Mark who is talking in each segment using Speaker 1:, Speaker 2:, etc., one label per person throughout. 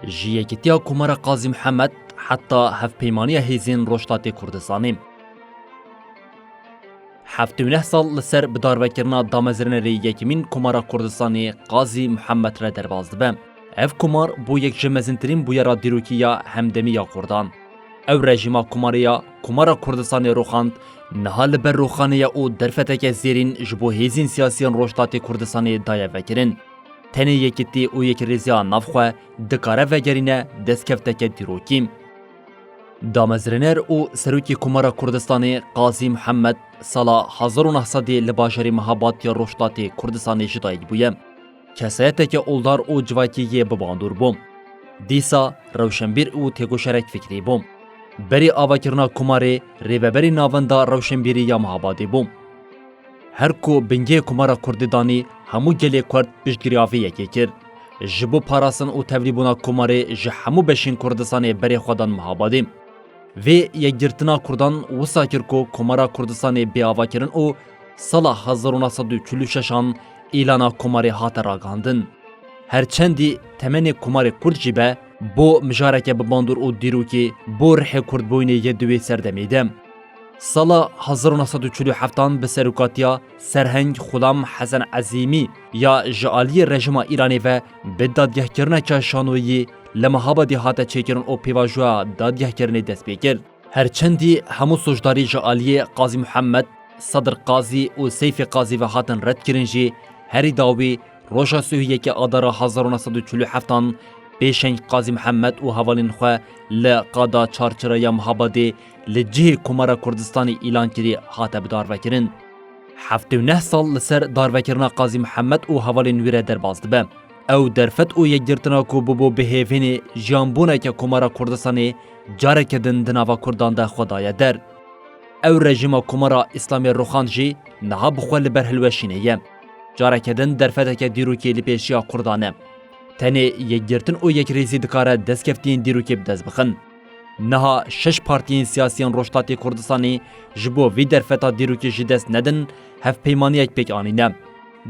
Speaker 1: جیکتیا کمر قاضی محمد حتی هفپیمانی هیزین روشتات کردستانی. 17 سال لسر بداروکرنا دامزرنری یکمین کمر کردستانی قاضی محمد را دروازده به. اف کمر بو یک جمزنترین بویرا دیروکیا همدمی یا کردان. او رژیما کماریا کمر کردستانی روخاند نهال بر روخانه او درفتک زیرین جبو هیزین سیاسیان روشتات کردستانی دایه وکرین. تنی یکیتی او یک ریزیا نافخواه دکاره وگرینه دستکفتک دیروکیم. دامزرنر او سروکی کمر کردستانی قاضی محمد سالا 1900 لباشری مهابات یا روشتات کردستانی جدایگ بویه. کسایت که اولدار او جواکیه بباندور بوم. دیسا روشنبیر او تگو شرک فکری بوم. بری آواکرنا کماری ریببری ناوندا روشنبیری یا مهابادی بوم. هر کو بنگه کمارا کرددانی همو گلی کرد بشگریافی یکی کرد. جبو پاراسن او تولیبونا کماری جه همو بشین کردستانی بری خودان مهابادیم. و یک گرتنا کردان وسا کرکو کمارا کردستانی بی آواکرن او سالا 1946 ایلانا کماری هات راگاندن. هرچندی تمنی کماری کرد جیبه بو مجارکه بباندور او دیروکی بو رح کرد بوینه یدوی سردمیده. سالا 1947 به سروکاتیا سرهنگ خودم حسن عظیمی یا جعالی رژیم ایرانی و به دادگه کرنه که شانویی لمحابدی هاته چیکرن او پیواجوا دادگه کرنه دست بکرد. هرچندی همو سوجداری جعالی قاضی محمد، صدر قاضی و سیف قاضی و هاتن رد کرنجی هری داوی روشا سوهیه که آدارا 1947 پیشنگ قاضی محمد و حوالین خواه لقادا چارچرای محابده لجه کمارا کردستانی اعلان کری هاته بدار وکرن. 17 سال لسر دار وکرنا قاضی محمد و حوالین ویره در بازده به. او درفت او یک گرتنا کو ببو بهیوین جانبونه که کمارا کردستانی جاره کدن دناوا کردان ده خدای در. او رژیم کمارا اسلامی روخان جی نها بخواه لبر هلوشینه یم. جاره کدن درفت که دیروکی لپیشیا کردانه. تنه یک گرتن او یک ریزی دکاره دستکفتین دیروکی بدز بخن. نها 6 پارتیین سیاسیان روشتاتی کردستانی جبو وی درفتا دیروکی جدست ندن هف پیمانی یک پیک آنینه.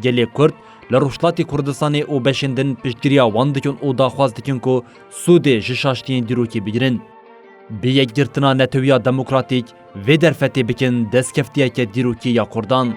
Speaker 1: گلی کرد لروشتاتی کردستانی او بشندن پشتگیریا وان دکن او داخواز دکن که سود جشاشتین دیروکی بگیرن. بی یک گرتنا نتویا دموکراتیک وی درفتی بکن دستکفتیه که دیروکی یا کردان.